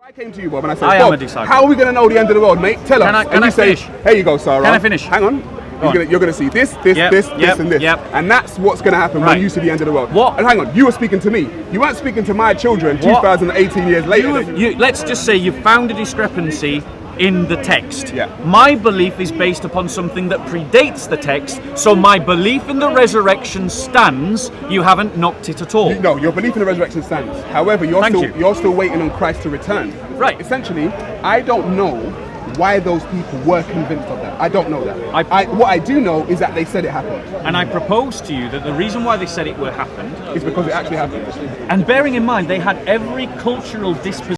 I came to you, Bob, and I said, I am a Bob, disciple. how are we going to know the end of the world, mate? Tell us. Can I say, finish? Here you go, Sarah. Can I finish? Hang on. You're going to see this, and this. And that's what's going to happen when you see the end of the world. What? And hang on, you were speaking to me. You weren't speaking to my children 2018 years later. Let's just say you found a discrepancy in the text. Yeah. My belief is based upon something that predates the text, so my belief in the resurrection stands. You haven't knocked it at all. No, your belief in the resurrection stands. However, you're still waiting on Christ to return. Right. Essentially, I don't know why those people were convinced of that. I don't know that. What I do know is that they said it happened. And I propose to you that the reason why they said it happened is because it actually happened. And bearing in mind, they had every cultural disposition.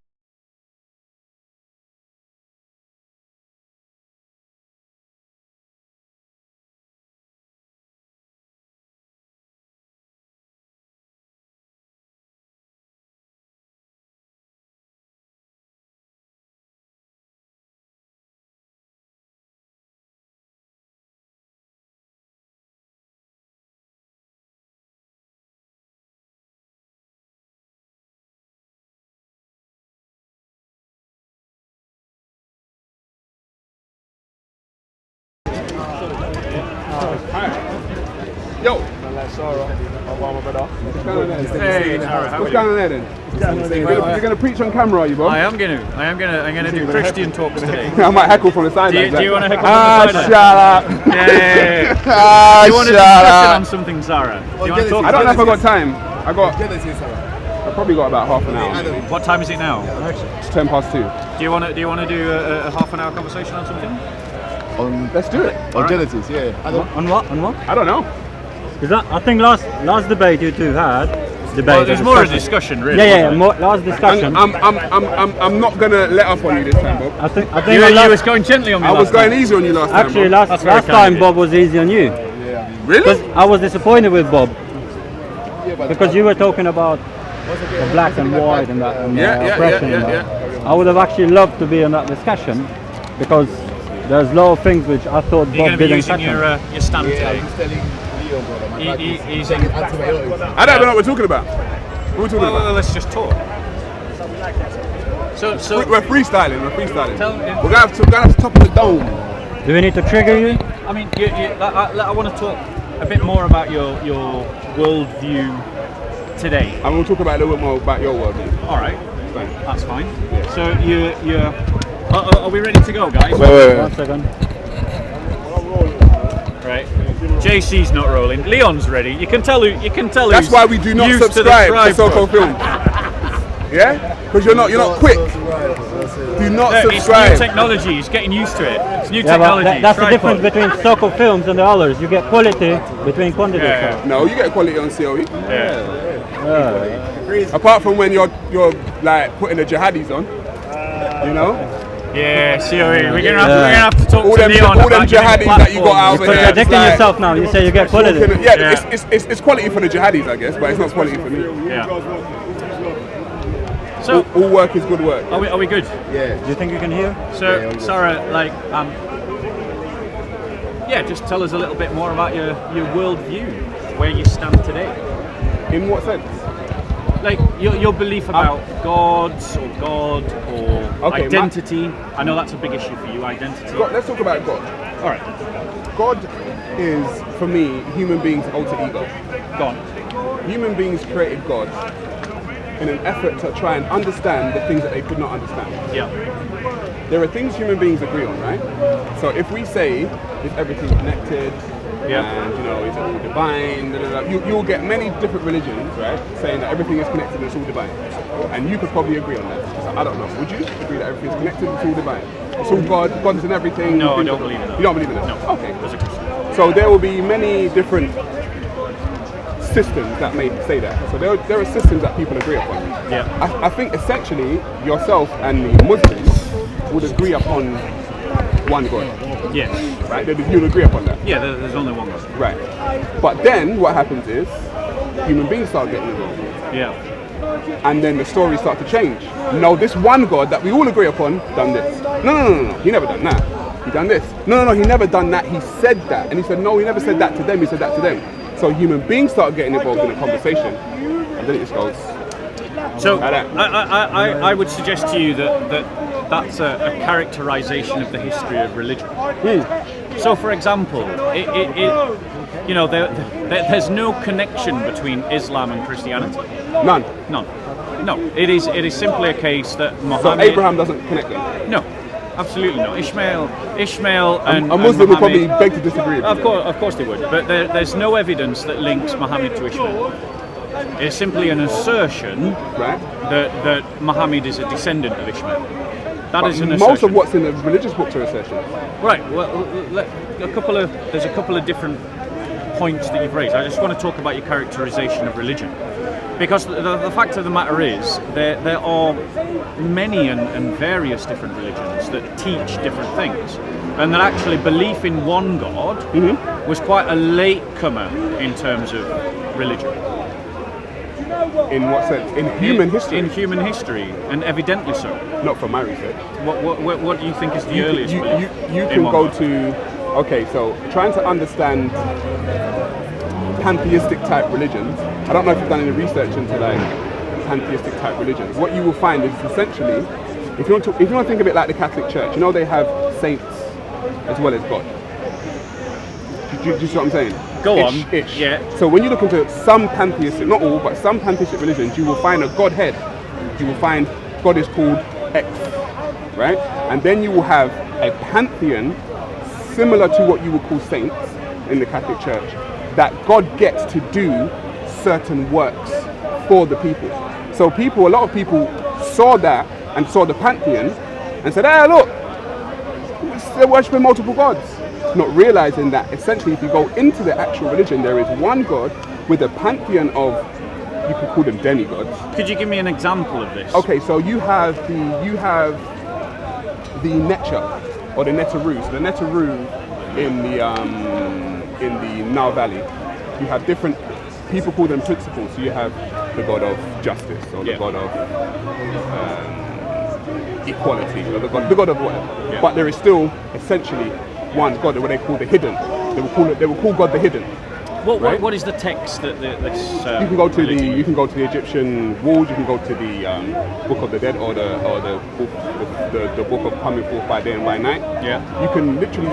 Yo. Hey, what's going on there then? You're going to preach on camera, are you, Bob? I'm going to do Christian talks today. I might heckle from the sideline. Do you want to heckle from the sideline? Shut up. Yeah. Do you want a discussion on something, Sarah? Do you want to talk? I don't know if I got time. I probably got about half an hour. What time is it now? It's 2:10. Do you want to do a half an hour conversation on something? Let's do it. On Genesis, yeah. On what? I don't know. Because I think last debate you two had. There's more of a discussion, really. Yeah. Last discussion. I'm not gonna let up on you this time, Bob. I think you was going gently on me. I was going easy on you last time. Actually, last time Bob was easy on you. Really? Because I was disappointed with Bob. Because you were talking about the black and white and that and oppression. I would have actually loved to be in that discussion because there's a lot of things which I thought Bob didn't touch on. Your stand today. I don't know what we're talking about. What are we talking about? Let's just talk. So we're freestyling. We're gonna have to top of the dome. Do we need to trigger you? I mean, I want to talk a bit more about your worldview today. I'm going to talk about a little bit more about your worldview. All right, fine. That's fine. Yeah. So you're. Are we ready to go, guys? Wait. 1 second. Right. JC's not rolling. Leon's ready. You can tell. That's why we do not subscribe to SOCO Films. Yeah? Because you're not quick. Do not subscribe. It's new technology. He's getting used to it. It's new technology. That's the difference between SOCO Films and the others. You get quality between quantity. Yeah. No, you get quality on COE. Yeah. Apart from when you're like putting the jihadis on, you know. Yeah, COE. We're gonna have to talk all to them, Leon all them about jihadis that you got over here. You're contradicting yourself now. You say you get quality. It's quality for the jihadis, I guess, but it's not quality for me. Yeah. So all work is good work. Are we good? Yeah. Do you think you can hear? So Sarah, just tell us a little bit more about your worldview, where you stand today. In what sense? Like your belief about gods or God or identity. I know that's a big issue for you, identity. Let's talk about God. All right. God is, for me, human beings' alter ego. Go on. Human beings created God in an effort to try and understand the things that they could not understand. Yeah. There are things human beings agree on, right? So if we say, is everything connected? And is it all divine? You'll get many different religions, right, saying that everything is connected and it's all divine. And you could probably agree on that. I don't know. Would you agree that everything is connected and it's all divine? It's all God. God is in everything. No, I don't believe in that. You don't believe in that? No. Okay. So there will be many different systems that may say that. So there are systems that people agree upon. Yeah. I think essentially yourself and the Muslims would agree upon one God. Yes. Right? You'd agree upon that. Yeah, there's only one God. Right. But then what happens is human beings start getting involved. Yeah. And then the stories start to change. No, this one God that we all agree upon done this. No. He never done that. He done this. No. He never done that. He said that. And he said, no, he never said that to them. He said that to them. So human beings start getting involved in the conversation. And then it just goes, So I would suggest to you that's a characterization of the history of religion. So, for example, there's no connection between Islam and Christianity. None. No. It is simply a case that Muhammad. So Abraham doesn't connect them. No, absolutely not. Ishmael and a Muslim and would probably Muhammad, beg to disagree. Of course they would. But there's no evidence that links Muhammad to Ishmael. It's simply an assertion that Muhammad is a descendant of Ishmael. That is an assertion. Most of what's in the religious books are assertions. Right. Well, there's a couple of different points that you've raised. I just want to talk about your characterization of religion, because the fact of the matter is there are many and various different religions that teach different things, and that actually belief in one God was quite a latecomer in terms of religion. In what sense? In human history? In human history, and evidently so. Not from my research. What do you think is the earliest belief? You can go to... Okay, so trying to understand pantheistic type religions, I don't know if you've done any research into like pantheistic type religions. What you will find is essentially, if you want to think of it like the Catholic Church, you know they have saints as well as God. Do you see what I'm saying? Go on. Ish. Yeah. So when you look into some pantheistic, not all, but some pantheistic religions, you will find a Godhead. You will find God is called X, right? And then you will have a pantheon similar to what you would call saints in the Catholic Church, that God gets to do certain works for the people. So a lot of people saw that and saw the pantheon and said, "Hey, look, they're worshipping multiple gods." Not realizing that essentially if you go into the actual religion, there is one God with a pantheon of, you could call them demigods. Could you give me an example of this? Okay, so you have the Necha or the Netaru. So the Netaru in the Nile Valley, you have different people call them principles. So you have the God of justice or the God of equality or the God of whatever. Yeah. But there is still essentially one God, what they call the hidden. They will call God the hidden. What is the text that this? You can go to the Egyptian walls. You can go to the Book of the Dead or the book of Coming Forth by Day and by Night. Yeah. You can literally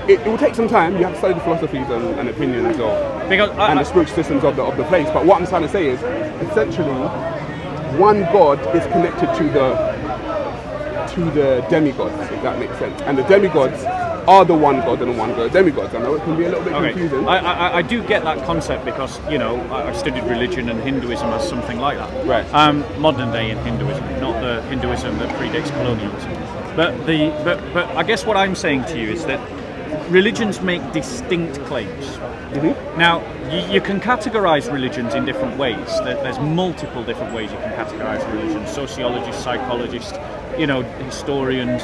it will take some time. You have to study the philosophies and opinions the spiritual systems of the place. But what I'm trying to say is essentially one God is connected to the demigods, if that makes sense. And the demigods are the one God and the one God demigods. I know it can be a little bit confusing. I do get that concept because, I studied religion and Hinduism as something like that. Right. Modern day in Hinduism, not the Hinduism that predates colonialism. But I guess what I'm saying to you is that religions make distinct claims. Mm-hmm. Now, you can categorize religions in different ways. There's multiple different ways you can categorize religions. Sociologists, psychologists, historians,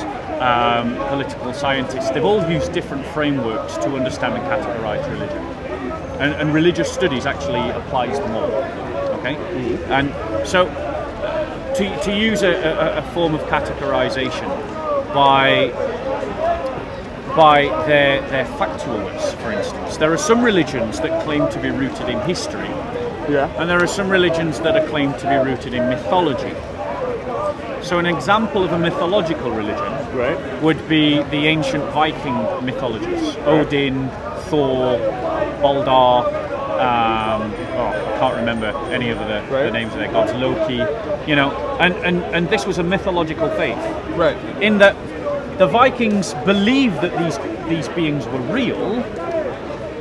political scientists, they've all used different frameworks to understand and categorize religion. And religious studies actually applies them all. Okay? Mm-hmm. And so, to use a form of categorization by their factualness, for instance. There are some religions that claim to be rooted in history, and there are some religions that are claimed to be rooted in mythology. So an example of a mythological religion would be the ancient Viking mythologies. Odin, Thor, Balder, I can't remember any of the names of their gods, Loki, and this was a mythological faith. Right. In that the Vikings believed that these beings were real,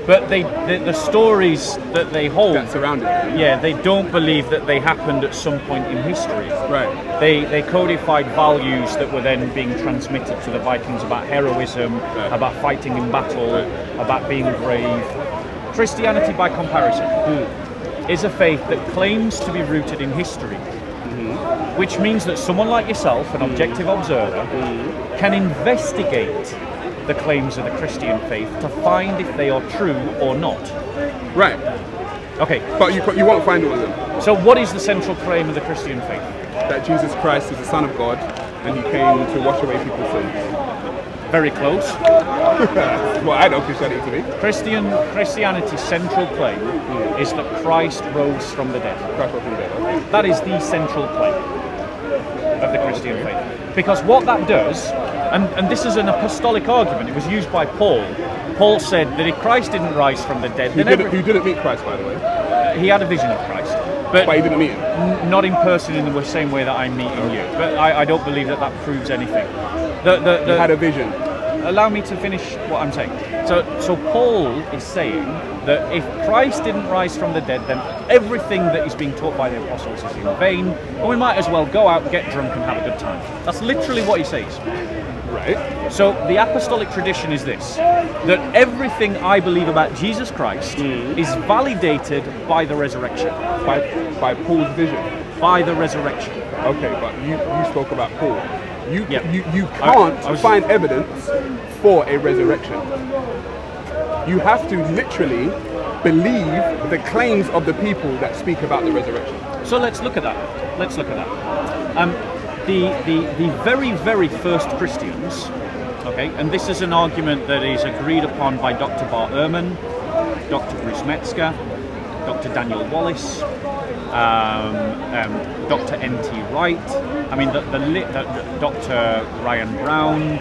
but the stories that they hold that surrounded them. Yeah, they don't believe that they happened at some point in history. Right. They codified values that were then being transmitted to the Vikings about heroism, about fighting in battle, about being brave. Christianity, by comparison, is a faith that claims to be rooted in history. Which means that someone like yourself, an objective observer, can investigate the claims of the Christian faith to find if they are true or not. Right. Okay. But you won't find all of them. So what is the central claim of the Christian faith? That Jesus Christ is the Son of God and he came to wash away people's sins. Very close. Well, I know Christianity to be. Christianity's central claim is that Christ rose from the dead. Christ rose from the dead. Okay. That is the central claim of the Christian faith. Because what that does, and this is an apostolic argument, it was used by Paul. Paul said that if Christ didn't rise from the dead, Who didn't meet Christ, by the way? He had a vision of Christ. But he didn't meet him? Not in person in the same way that I'm meeting you. But I don't believe that proves anything. He had a vision. Allow me to finish what I'm saying. So Paul is saying that if Christ didn't rise from the dead, then everything that is being taught by the apostles is in vain, and we might as well go out, get drunk, and have a good time. That's literally what he says. Right. So the apostolic tradition is this, that everything I believe about Jesus Christ is validated by the resurrection. By Paul's vision. By the resurrection. Okay, but you spoke about Paul. You can't find evidence for a resurrection. You have to literally believe the claims of the people that speak about the resurrection. So let's look at that. The very, very first Christians, okay, and this is an argument that is agreed upon by Dr. Bart Ehrman, Dr. Bruce Metzger, Dr. Daniel Wallace, Dr. N.T. Wright, I mean, Dr. Ryan Brown,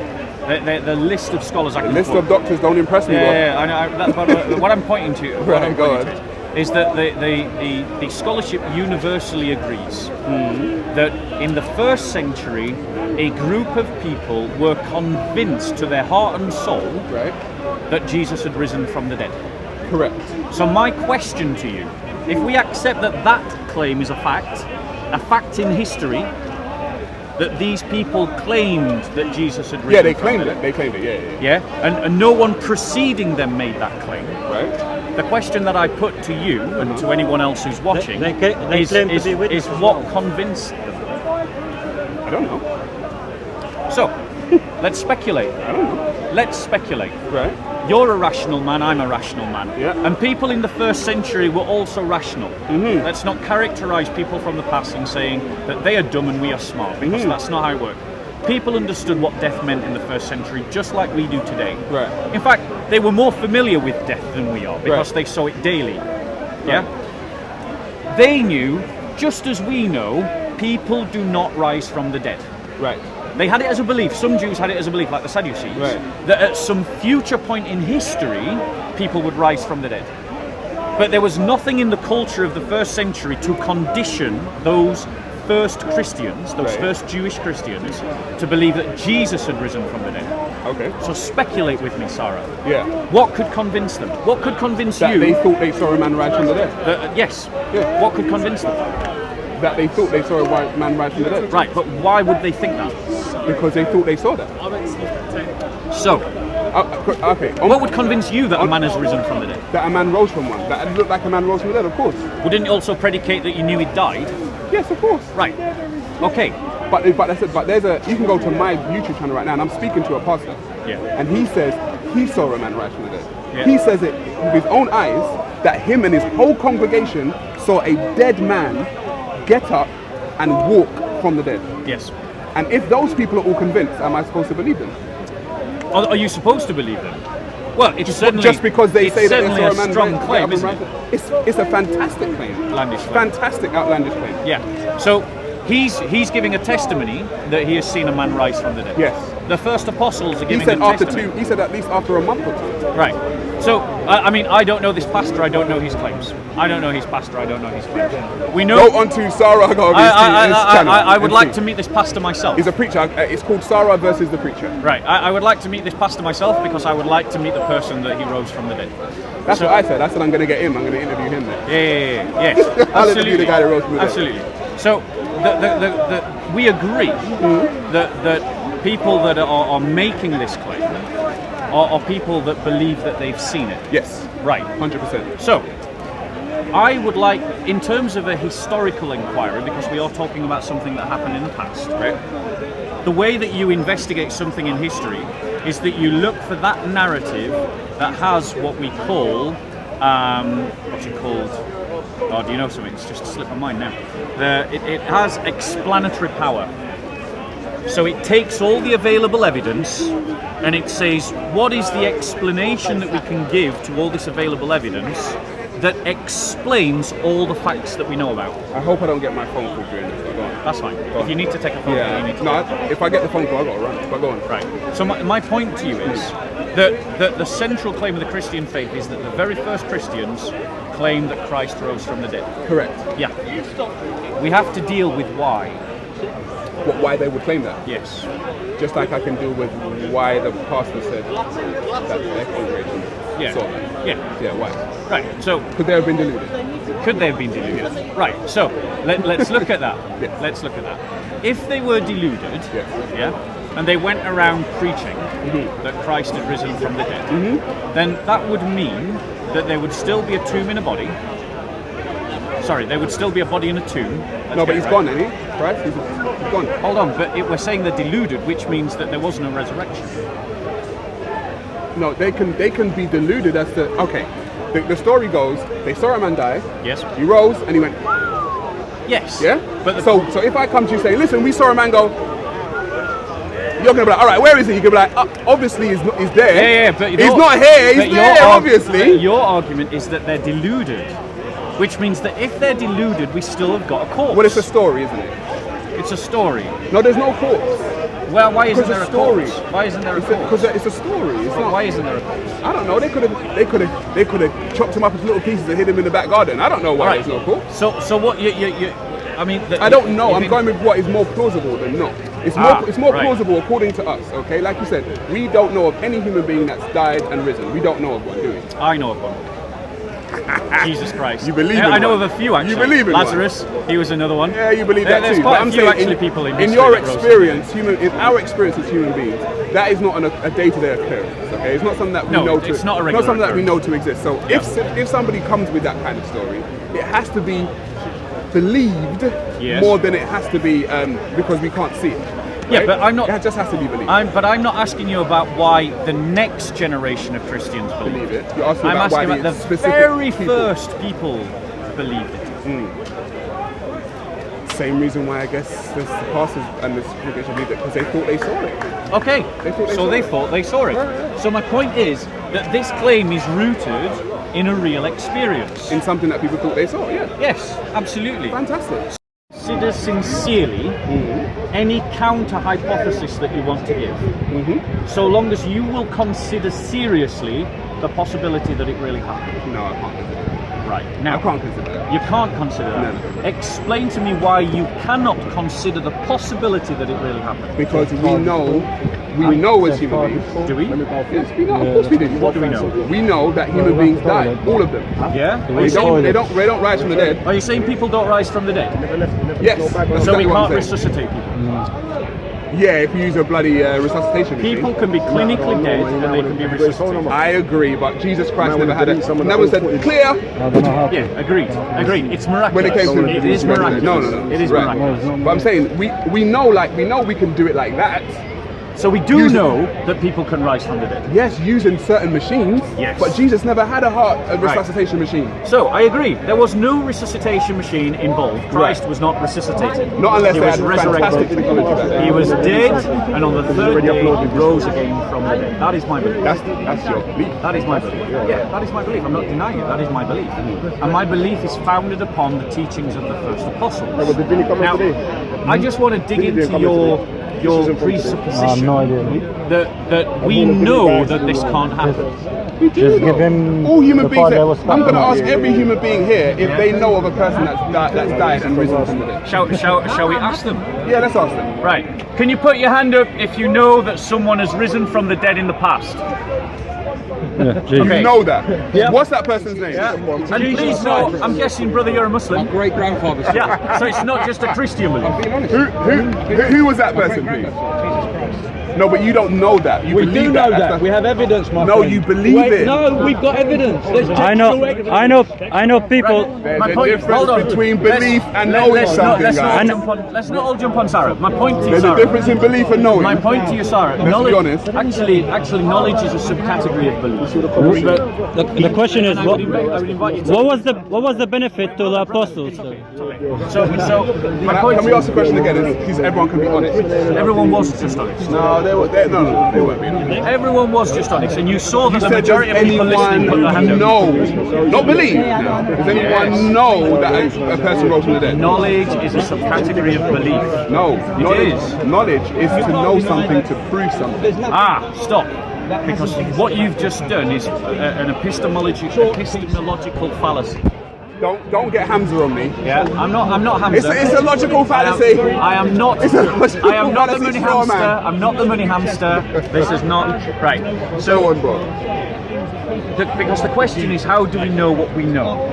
the list of scholars I can The list of doctors don't impress me. Yeah, I know. But what I'm pointing to, is that the scholarship universally agrees that in the first century, a group of people were convinced to their heart and soul that Jesus had risen from the dead. Correct. So my question to you, if we accept that claim is a fact in history, that these people claimed that Jesus had risen. Yeah, they claimed it. They claimed it. Yeah. And no one preceding them made that claim. Right. The question that I put to you and to anyone else who's watching is what convinced them? I don't know. So, let's speculate. I don't know. Let's speculate. Right. You're a rational man, I'm a rational man. Yeah. And people in the first century were also rational. Let's not characterize people from the past in saying that they are dumb and we are smart, because that's not how it worked. People understood what death meant in the first century just like we do today. Right. In fact, they were more familiar with death than we are because they saw it daily. Yeah? They knew, just as we know, people do not rise from the dead. Right. They had it as a belief. Some Jews had it as a belief, like the Sadducees, that at some future point in history, people would rise from the dead. But there was nothing in the culture of the first century to condition those first Christians, those first Jewish Christians, to believe that Jesus had risen from the dead. Okay. So speculate with me, Sarah. Yeah. What could convince them? What could convince that you? They thought they saw a man rise from the dead. Yes. Yeah. What could convince them? That they thought they saw a man rise from the dead. Right, but why would they think that? Because they thought they saw that. So, okay. What would convince you that a man has risen from the dead? That a man rose from one. That it looked like a man rose from the dead, of course. Wouldn't it also predicate that you knew he died? Yes, of course. Right. Okay. But there's you can go to my YouTube channel right now, and I'm speaking to a pastor. Yeah. And he says he saw a man rise from the dead. Yeah. He says it with his own eyes that him and his whole congregation saw a dead man get up and walk from the dead. Yes. And if those people are all convinced, am I supposed to believe them? Are you supposed to believe them? Well, it's certainly just because they say that they saw a man strong claim, isn't it? It's a fantastic claim. Outlandish claim. Fantastic, outlandish claim. Yeah. So he's giving a testimony that he has seen a man rise from the dead. Yes. The first apostles are giving He said a testimony. He said at least after a month or two. Right. So, I mean, I don't know this pastor, I don't know his claims. I don't know his pastor, I don't know his claims. We know. Go on to Sarah channel. I would like to meet this pastor myself. He's a preacher. It's called Sarah versus the Preacher. Right. I would like to meet this pastor myself because I would like to meet the person that he rose from the dead. That's what I said. I said I'm going to get him. I'm going to interview him there. Yeah. I'll interview the guy that rose from the dead. Absolutely. So, we agree that people that are making this claim are people that believe that they've seen it. Yes. Right. 100%. So, I would like, in terms of a historical inquiry, because we are talking about something that happened in the past, right? The way that you investigate something in history is that you look for that narrative that has what we call, what's it called? Oh, do you know something? It's just slipped my mind now. It has explanatory power. So it takes all the available evidence and it says, what is the explanation that we can give to all this available evidence that explains all the facts that we know about? I hope I don't get my phone call during this. Go on. That's fine. If you need to take a phone call, you need to. No, if I get the phone call, I've got to run. But go on. Right. So my point to you is that the central claim of the Christian faith is that the very first Christians claimed that Christ rose from the dead. Correct. Yeah. We have to deal with why. Why they would claim that? Yes. Just like I can deal with why the pastor said that the congregation Yeah. saw that. Yeah. Yeah, why? Right. So Could they have been deluded? could they have been deluded? Right. So let's look at that. Yes. Let's look at that. If they were deluded, Yes. yeah, and they went around preaching that Christ had risen from the dead, then that would mean that there would still be a tomb in a body. Sorry, there would still be a body in a tomb. No, but he's gone, isn't he? Right? He's gone. Hold on, but we're saying they're deluded, which means that there wasn't a resurrection. No, they can be deluded as to, okay, the story goes, they saw a man die, Yes. he rose and he went, Yes. yeah? But So if I come to you saying, listen, we saw a man go, you're going to be like, all right, where is he? You're going to be like, obviously he's there. Yeah, but he's not here, he's there, obviously. But your argument is that they're deluded, which means that if they're deluded, we still have got a corpse. Well, it's a story, isn't it? It's a story. No, there's no corpse. Well, why isn't Because there a it's a story. corpse? Why isn't there a Because corpse? it's a story. It's not. Why isn't there a corpse? I don't know. They could have chopped him up into little pieces and hid him in the back garden. I don't know why there's no corpse. So what you I mean, I don't know. I'm going with what is more plausible than not. It's more right. plausible according to us. Okay, like you said, we don't know of any human being that's died and risen. We don't know of one, do we? I know of one. Jesus Christ. You believe in I know one? of a few actually. You believe in one? Lazarus, he was another one. Yeah, you believe that There's too. quite But a I'm few saying actually people in in history your that rose. experience, in our experience as human beings, that is not a day-to-day occurrence. Okay, it's not something that we No, know it's not a regular something that we know occurrence. to exist. So if somebody comes with that kind of story, it has to be believed Yes. more than it has to be because we can't see it. Yeah, right? but I'm not. It just has to be believed. But I'm not asking you about why the next generation of Christians believe Believe it. You're asking I'm about asking why about the specific very people. first people believed it. Same reason why I guess the pastors and the congregation believed it, because they thought they saw it. Okay, They thought they so saw they it. thought they saw it. Right. So my point is that this claim is rooted in a real experience. In something that people thought they saw, yeah. Yes, absolutely. Fantastic. Consider sincerely any counter hypothesis that you want to give, so long as you will consider seriously the possibility that it really happened. No, I can't consider that. Right now, I can't consider that. you can't consider that. No. Explain to me why you cannot consider the possibility that it really happened. Because we know as human beings. Do we? Yes, we know. Of course we do. What do we know? We know that human beings die, all of them. Yeah. They don't rise from the dead. Are you saying people don't rise from the dead? Yes. That's So we exactly what I'm can't saying. resuscitate people. Yeah, if you use a bloody resuscitation machine. People can be clinically dead and they can be resuscitated. I agree, but Jesus Christ never had never said clear I don't know how. Yeah, agreed. It's miraculous. when it came to it is miraculous. No. It is Right. miraculous. But I'm saying we know we can do it like that. So we do Using- know that people can rise from the dead. Yes, using certain machines. Yes. But Jesus never had a resuscitation machine. So I agree. There was no resuscitation machine involved. Christ was not resuscitated. Not unless he they was had fantastic resurrected. technology back then. He was dead, and on the third day he rose again from the dead. That is my belief. That's your belief. That is my belief. Yeah, that is my belief. I'm not denying it. That is my belief. And my belief is founded upon the teachings of the first apostles. Now, I just want to dig into your presupposition I have no idea. that we know that this can't happen. We do Just know. give him all human the beings. part that was I'm going to stuck. ask every human being here if they know of a person that's died and risen from the dead. Shall we ask them? Yeah, let's ask them. Right. Can you put your hand up if you know that someone has risen from the dead in the past? Yeah, Jesus. Okay. You know that. Yeah. What's that person's name? And please know, I'm guessing, brother, you're a Muslim. Great grandfather. Yeah. So it's not just a Christian belief. Who was that person, please? No, but you don't know that. You We believe do know That's that. We have evidence, my No, friend. you believe Wait, it. No, we've got evidence. There's I know people. There's My a point- difference hold on. between belief and Let's knowing not- something, let's not guys. jump on- Let's not all jump on Sarah. My point to you, There's a Sarah. difference in belief and knowing. My point to you, Sarah. Let's be honest. Actually, knowledge is a subcategory of belief. The question is, I would invite you to what was the benefit to the apostles? So my point Can we ask the question again? Is everyone can be honest? everyone was just honest. No, they weren't being honest. Everyone was just honest, and you saw that the Said, majority of does people listening put their hand anyone up. know, not believe now, does anyone know that a person rose from the dead? Knowledge is a subcategory of belief. No, is. knowledge is to know something, to prove something. Stop. Because what you've just done is an epistemological fallacy. Don't get Hamza on me. Yeah, I'm not Hamza. It's a logical fallacy. I am not. It's a logical I am not the fallacy, money straw hamster. man. I'm not the money hamster. This is not right. So on, bro. Because the question is, how do we know what we know?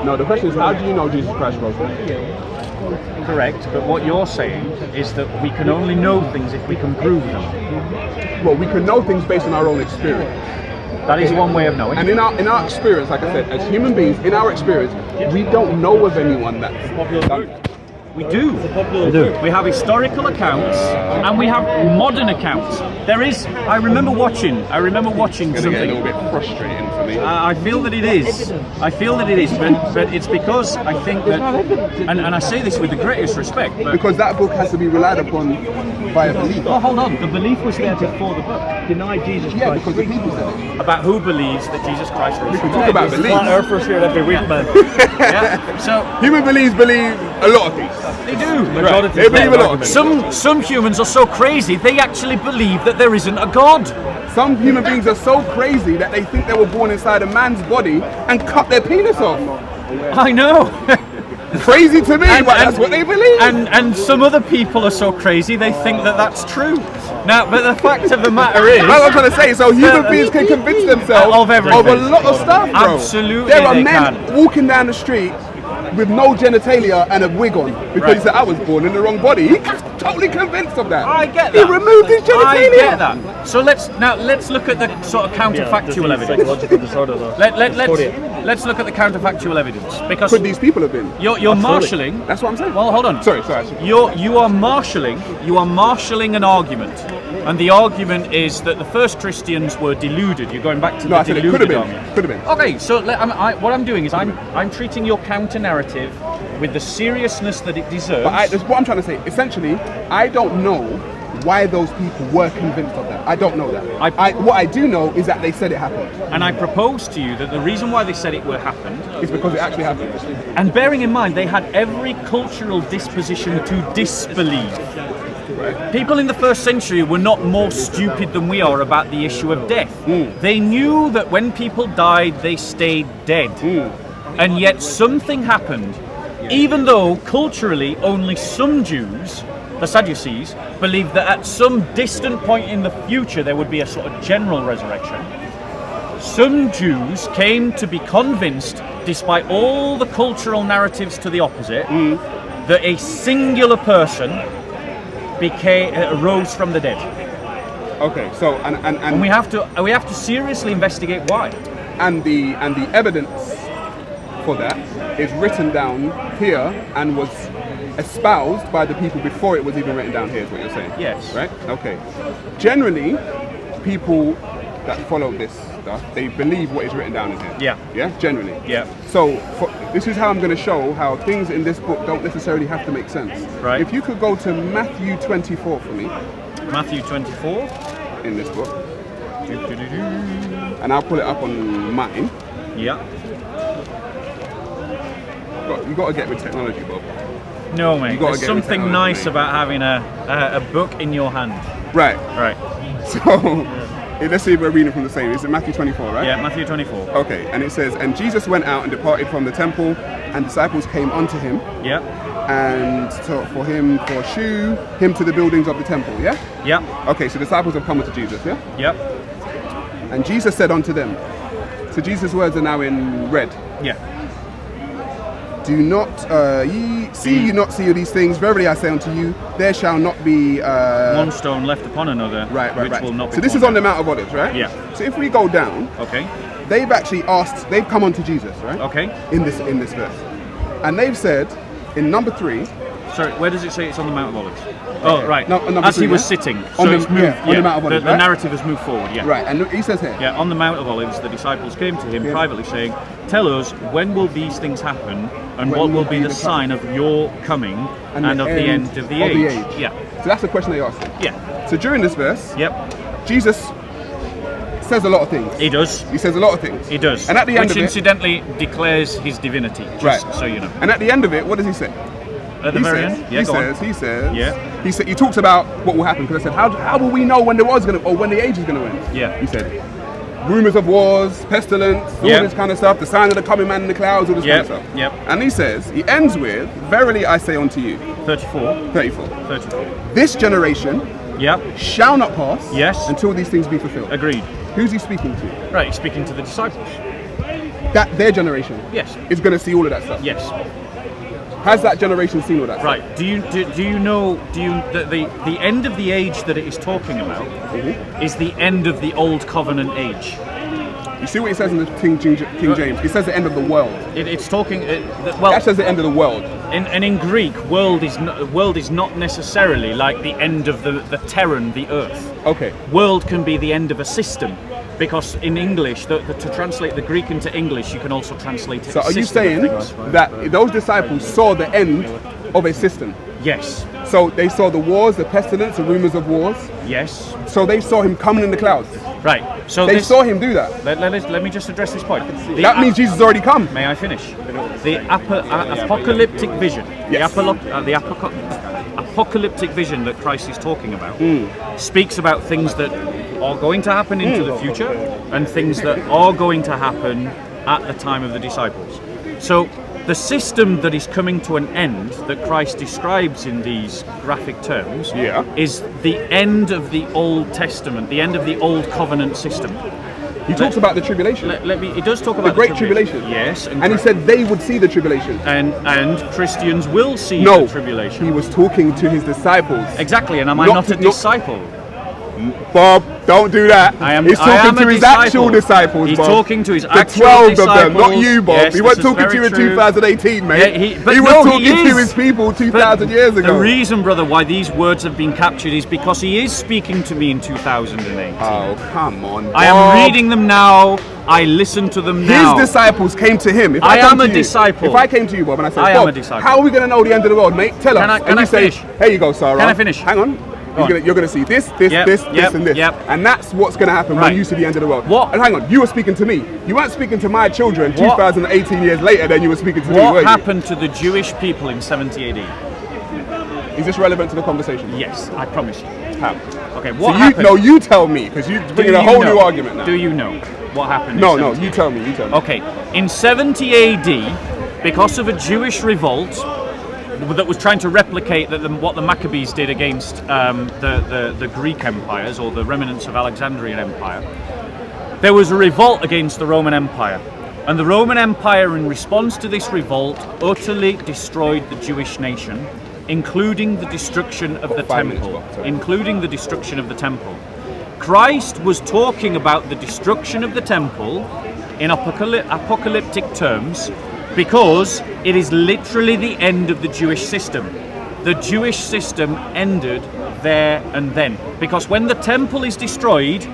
No, the question is, how do you know Jesus Christ rose from the dead? Correct, but what you're saying is that we can only know things if we can prove them. Well, we can know things based on our own experience. That is one way of knowing. And in our experience, like I said, as human beings, in our experience, we don't know of anyone that's done it. We do. We have historical accounts and we have modern accounts. There is. I remember watching It's gonna get a something. little bit frustrating for me. I feel that it is. But it's because I think that, and I say this with the greatest respect. But Because that book has to be relied upon by a believer. oh, hold on. The belief was there before the book. Deny Jesus Yeah, Christ. because the people said it. About who believes that Jesus Christ rose We from can the talk dead. about belief. Flat earthers here every week, man. Yeah. So Human beings believe a lot of things. they do. Right. They believe a lot of things. Some humans are so crazy they actually believe that there isn't a God. Some human beings are so crazy that they think they were born inside a man's body and cut their penis off. I know. Crazy to me, but that's what they believe. And some other people are so crazy they think that that's true. Now, but the fact of the matter is, That's what I'm trying to say. So human beings can convince themselves Of everything. a lot of stuff, bro. Absolutely There are they men can. walking down the street with no genitalia and a wig on because he said I was born in the wrong body. He's totally convinced of that. I get He that. removed his genitalia. I get that. So let's look at the sort of counterfactual evidence. Psychological disorder, though. Let's look at the counterfactual evidence because Could these people have been? you're marshalling. That's what I'm saying. Well, hold on. Sorry. You are marshalling an argument, and the argument is that the first Christians were deluded. You're going back to No, the I said it deluded could have argument. been. Could have been. Okay, so what I'm doing is I'm treating your counter narrative with the seriousness that it deserves. But that's what I'm trying to say. Essentially, I don't know why those people were convinced of that. I don't know that. What I do know is that they said it happened. And I propose to you that the reason why they said it happened, It's because it actually happened. and bearing in mind they had every cultural disposition to disbelieve. People in the first century were not more stupid than we are about the issue of death. They knew that when people died, they stayed dead. And yet something happened, even though culturally only some Jews, the Sadducees, believed that at some distant point in the future there would be a sort of general resurrection. Some Jews came to be convinced, despite all the cultural narratives to the opposite, that a singular person rose from the dead. Okay, so And we have to seriously investigate why. and the evidence for that is written down here and was espoused by the people before it was even written down here, is what you're saying. Yes. Right? Okay. Generally, people that follow this stuff, they believe what is written down in here. Yeah. Yeah? Generally. Yeah. So, this is how I'm going to show how things in this book don't necessarily have to make sense. Right. If you could go to Matthew 24 for me, Matthew 24. in this book, and I'll pull it up on mine. Yeah. You got to get with technology, Bob. No, mate. You gotta There's get with something technology, nice mate. about having a book in your hand. Right. Right. So, let's see if we're reading from the same. Is it Matthew 24, right? Yeah, Matthew 24. Okay, and it says, and Jesus went out and departed from the temple, and disciples came unto him, Yeah. and for him to shew him to the buildings of the temple, yeah? Yeah. Okay, so disciples have come unto Jesus, yeah? Yeah. And Jesus said unto them, so Jesus' words are now in red. Yeah. Do not ye not see these things? Verily I say unto you, there shall not be One stone left upon another, right. which will not be So this is on the Mount of Olives, right? Yeah. So if we go down, Okay. they've actually asked, they've come unto Jesus, right? Okay. In this verse, and they've said in number 3. Sorry, where does it say it's on the Mount of Olives? Oh, right. No, number As he 2, was yeah? sitting. On So the- it's moved. yeah, on the Mount of Olives, the right? narrative has moved forward, yeah. Right, and look, he says here. Yeah, on the Mount of Olives, the disciples came to him privately saying, "Tell us, when will these things happen, and what will be the sign of your coming and of the end of the age?" Yeah. So that's the question they asked him. Yeah. So during this verse, Yep. Jesus says a lot of things. He does. He says a lot of things. He does. And at the end Which of it, incidentally declares his divinity, just right. so you know. And at the end of it, what does he say? At the very end? Yeah, go on. He says, Yeah. he talks about what will happen, because I said, how will we know when the war's going to, or when the age is going to end? Yeah. He said, rumors of wars, pestilence, all Yeah. this kind of stuff, the sign of the coming man in the clouds, all this kind of stuff. Yep. And he says, he ends with, verily I say unto you, 34. 34, 34. this generation Yep. shall not pass Yes. until these things be fulfilled. Agreed. Who's he speaking to? Right, he's speaking to the disciples. That their generation Yes. is going to see all of that stuff. Yes. Has that generation seen all that Right. Do you know the end of the age that it is talking about stuff? is the end of the old covenant age. You see what he says in the King James? He says the end of the world. It's talking That says the end of the world. in Greek, world is not necessarily like the end of the terran, the earth. Okay. World can be the end of a system, because in English, to translate the Greek into English, you can also translate it. So are you system of saying things. that those disciples saw the end of a system? Yes. So they saw the wars, the pestilence, the rumors of wars. Yes. So they saw him coming in the clouds. Right. So They saw him do that. Let me just address this point. That means Jesus has already come. May I finish? The apocalyptic vision, Yes. the apocalyptic vision that Christ is talking about, speaks about things that are going to happen into the future and things that are going to happen at the time of the disciples. So the system that is coming to an end, that Christ describes in these graphic terms, Yeah. is the end of the Old Testament, the end of the Old Covenant system. He talks about the tribulation. He does talk about The Great Tribulation. Yes, And he said they would see the tribulation. and Christians will see No, the tribulation. he was talking to his disciples. Exactly, and am I Not not a to- not- disciple? Bob, don't do that. He's talking to his actual disciples, He's Bob. talking to his the actual 12 disciples. of them, not you, Bob. Yes, he wasn't this is talking to you in very true. 2018, mate. Yeah, but he was no, talking to is. his people But 2,000 years ago. The reason, brother, why these words have been captured is because he is speaking to me in 2018. Oh, come on, Bob. I am reading them now. I listen to them now. His disciples came to him. If I come am to a you- disciple. If I came to you, Bob, and I said, I am Bob, a disciple. how are we going to know the end of the world, mate? Tell us. Can I and you say, finish? here you go, Sarah. Can I finish? Hang on. Go on. You're going to see this, this, Yep, this, yep, and this. yep. And that's what's going to happen Right. when you see the end of the world. What? And hang on, you were speaking to me. You weren't speaking to my children What? 2018 years later than you were speaking to me, were What you? happened to the Jewish people in 70 AD? Is this relevant to the conversation? Yes, I promise you. How? Okay, So what happened? you tell me, because you're Do bringing a you whole know? new argument now. Do you know what happened? No, in no, 70 you tell me, you tell me. Okay, in 70 AD, because of a Jewish revolt that was trying to replicate what the Maccabees did against the Greek empires, or the remnants of Alexandrian Empire, there was a revolt against the Roman Empire. And the Roman Empire, in response to this revolt, utterly destroyed the Jewish nation, including the destruction of the 5 minutes, temple. Bob, sorry. Including the destruction of the temple. Christ was talking about the destruction of the temple in apocalyptic terms, because it is literally the end of the Jewish system. The Jewish system ended there and then. Because when the temple is destroyed,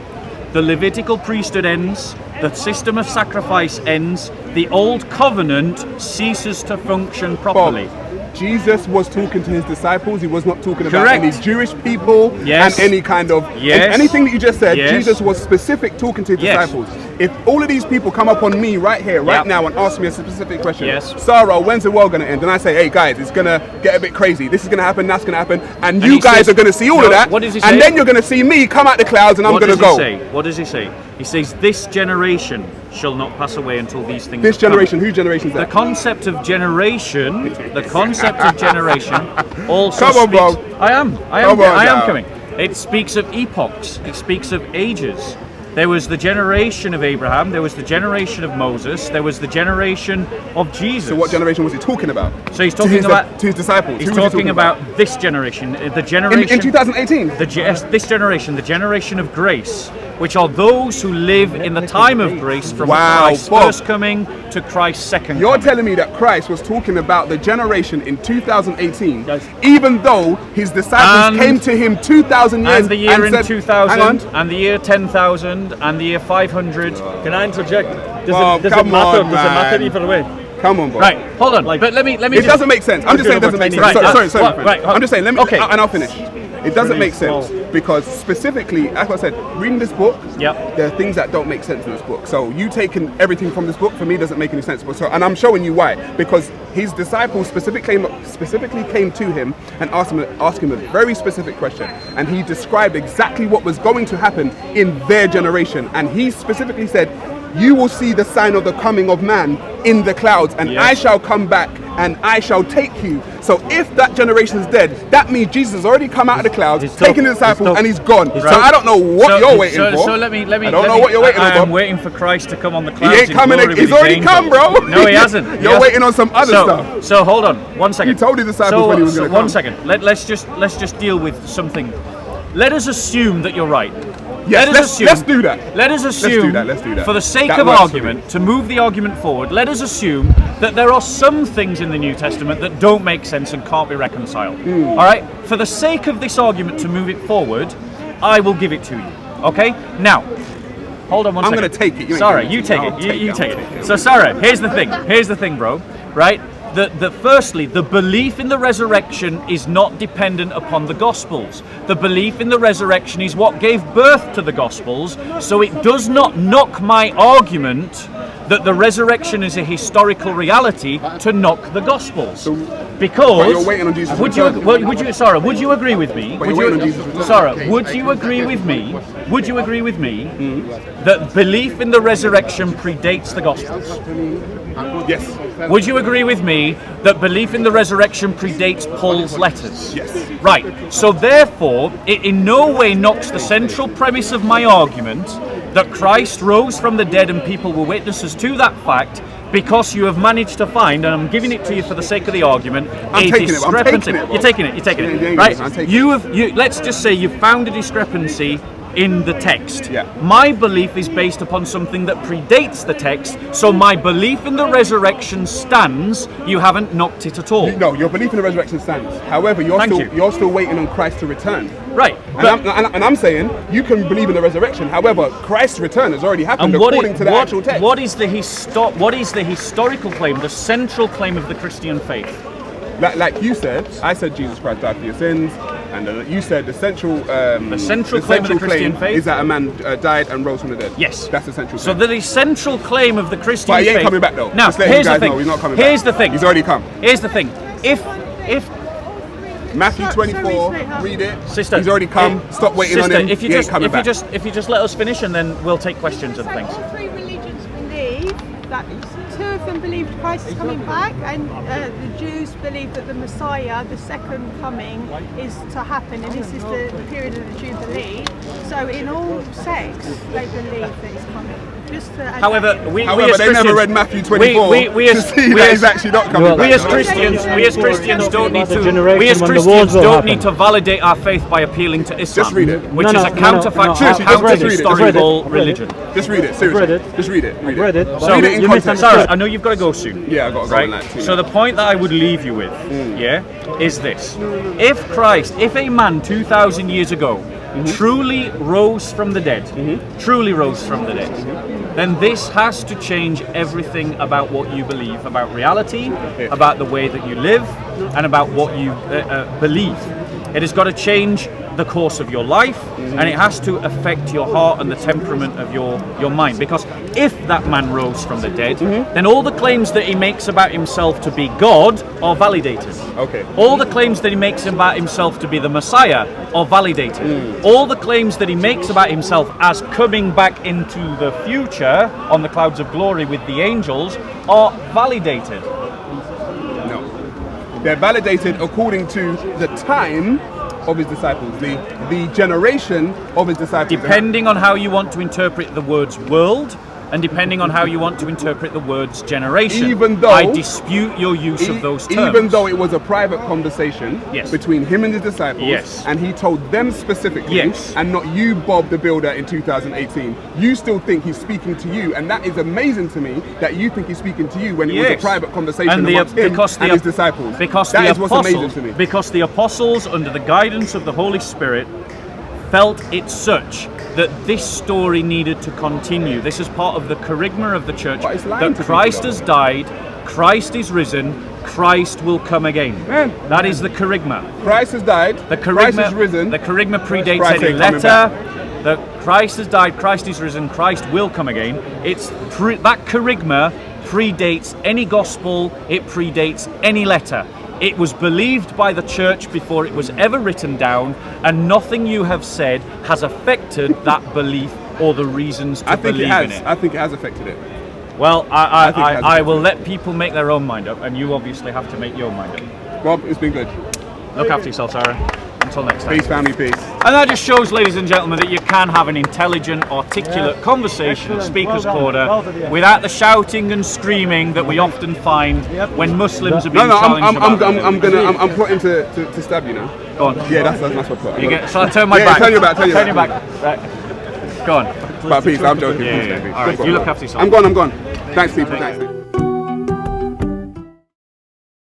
the Levitical priesthood ends, the system of sacrifice ends, the old covenant ceases to function properly. Bob, Jesus was talking to his disciples. He was not talking about Correct. any Jewish people Yes. and any kind of Yes. anything that you just said. Yes. Jesus was specific talking to his Yes. disciples. If all of these people come up on me right here, right Yep. now, and ask me a specific question, Yes. Sarah, when's the world going to end? And I say, hey guys, it's going to get a bit crazy. This is going to happen. That's going to happen, and he you guys says- are going to see all No, of that. what does he and say? then you're going to see me come out the clouds, and I'm What going does to go. he say? What does he say? He says, "This generation shall not pass away until these things." This have come." generation, whose generation is The that? concept of generation, also Come on, speaks. Bob. I am Come on now. coming. It speaks of epochs. It speaks of ages. There was the generation of Abraham. There was the generation of Moses. There was the generation of Jesus. So what generation was he talking about? So he's To talking his, about. to his disciples. He's Who was he talking about this generation. The generation. in 2018. This generation, the generation of grace, which are those who live in the time of grace from Wow, Christ's Bob. first coming to Christ's second You're coming. telling me that Christ was talking about the generation in 2018, Yes. even though his disciples And- came to him 2,000 years And the year in said, 2000, hang on, and the year 10,000, and the year 500. Can I interject? Bob, Does it come matter? on, Does it matter man. either way? come on, bro. Right, hold on. But let me It just, doesn't make sense. I'm just saying it doesn't make sense. Right, Sorry, what- friend. right, I'm just saying, let me, okay. and I'll finish. It doesn't make Really sense because specifically, as I said, reading this book, Yep. there are things that don't make sense in this book. So you taking everything from this book for me doesn't make any sense. But and I'm showing you why. Because his disciples specifically came to him and asked him a very specific question, and he described exactly what was going to happen in their generation, and he specifically said, "You will see the sign of the coming of man in the clouds, and Yes. I shall come back and I shall take you." So if that generation is dead, that means Jesus has already come out of the clouds, He's taken the stopped. disciples, He's and he's gone. He's So stopped. I don't know what you're waiting for. So let me. I don't know what you're waiting I for. am waiting for Christ to come on the clouds. He ain't in coming. glory with He's his already come, bro. angels. No, he hasn't. He You're hasn't. waiting on some other stuff. So hold on, one second. He told his disciples when he was gonna One come. second. Let's just deal with something. Let us assume that you're right. Yes, Let us let's do that. Let us assume, Let's do that. for the sake That of works for argument, to move the argument forward, let us assume that there are some things in the New Testament that don't make sense and can't be reconciled. Hmm. All right? For the sake of this argument to move it forward, I will give it to you. Okay? Now, hold on one I'm second. gonna take it. You ain't Sarah, giving you it to take me. it. I'll You take take it. it. So, Sarah, here's the thing, bro. Right? Firstly, the belief in the resurrection is not dependent upon the Gospels. The belief in the resurrection is what gave birth to the Gospels, so it does not knock my argument that the resurrection is a historical reality to knock the Gospels. Because But you're waiting on Jesus' would you, return. would you, Sarah, would you agree with me? But Would you're you, waiting on Jesus' return. Sarah, would you agree with me? Would you agree with me that belief in the resurrection predates the Gospels? Yes. Would you agree with me that belief in the resurrection predates Paul's letters? Yes. Right. So therefore, it in no way knocks the central premise of my argument that Christ rose from the dead and people were witnesses to that fact, because you have managed to find, and I'm giving it to you for the sake of the argument, I'm a taking it, I'm discrepancy. taking it, You're taking it. You're taking Yeah, it. yeah, Right. I'm taking it. Let's just say you've found a discrepancy in the text. Yeah. My belief is based upon something that predates the text, so my belief in the resurrection stands. You haven't knocked it at all. No, your belief in the resurrection stands. However, Thank you. you're still waiting on Christ to return. Right. And I'm saying you can believe in the resurrection. However, Christ's return has already happened according to the actual text. What is the historical claim, the central claim of the Christian faith? Like you said, I said Jesus Christ died for your sins, and you said the central claim of the Christian faith is that a man died and rose from the dead. Yes. That's the central So claim. the central claim of the Christian But he faith. ain't coming back though. Now, Just letting here's you guys the thing. know he's not coming Here's back. the thing. He's already come. Here's the thing. If Matthew 24, read it. Sister, He's already come. Stop waiting on sister, him. If you he just ain't coming back. if you just let us finish, and then we'll take questions and So things. all three religions believe that two of them believe Christ is coming back, and the Jews believe that the Messiah, the second coming, is to happen, and this is the period of the Jubilee. So in all sects, they believe that it's coming. Just to add However, that in. we However, as they never Christians- read Matthew 24 we to as- see we that as- he's actually not coming Well, back. We as though. Christians don't need the to. generation We as when the Christians wars will don't happen. need to validate our faith by appealing to Islam, Just read it. which No, is no, a no, counterfactual, no, Seriously, just read it, just historical read it, I've read religion. Just read it. Seriously. read it. Just read it. I've read it. So- read it in You context. misunderstood. Sarah, I know you've got to go soon. Yeah, I got to go in like 2 So the point that I would leave you with, is this: if a man 2,000 years ago truly rose from the dead, then this has to change everything about what you believe about reality, about the way that you live, and about what you believe. It has got to change the course of your life, and it has to affect your heart and the temperament of your mind. Because if that man rose from the dead, then all the claims that he makes about himself to be God are validated. Okay. All the claims that he makes about himself to be the Messiah are validated. All the claims that he makes about himself as coming back into the future on the clouds of glory with the angels are validated. No. They're validated according to the time of his disciples, the generation of his disciples. Depending on how you want to interpret the words world, and depending on how you want to interpret the words generation, Even though- I dispute your use of those terms. Even though it was a private conversation Yes. between him and his disciples, Yes. and he told them specifically, Yes. and not you, Bob the Builder, in 2018, you still think he's speaking to you, and that is amazing to me that you think he's speaking to you when it was a Yes. private conversation And amongst him because and his disciples. Because that the is what's apostles, amazing to me. because the apostles, under the guidance of the Holy Spirit, felt it such that this story needed to continue. This is part of the charisma of the church, But it's lying that to Christ people, has died, Christ is risen, Christ will come again. Man. That is the charisma. Christ has died, The Christ charisma, is risen. the charisma predates Christ any ain't coming letter. The Christ has died, Christ is risen, Christ will come again. That charisma predates any gospel, it predates any letter. It was believed by the church before it was ever written down, and nothing you have said has affected that belief or the reasons to I think believe it has. in it. I think it has affected it. Well, I think it has I will let people make their own mind up, and you obviously have to make your mind up. Bob, it's been good. Look after yourself, Sarah. Until next time. Peace, family, peace. And that just shows, ladies and gentlemen, that you can have an intelligent, articulate conversation at Speaker's Corner without the shouting and screaming that we often find when Muslims are being No, challenged. I'm plotting to stab you now. Go on. Yeah, that's my plot. Shall I turn my Yeah, back? turn your back, turn your back. Right. Go on. But peace, I'm joking. Yeah, Peace, yeah. baby. All right, you look after yourself. I'm gone. Thanks, people. Thanks.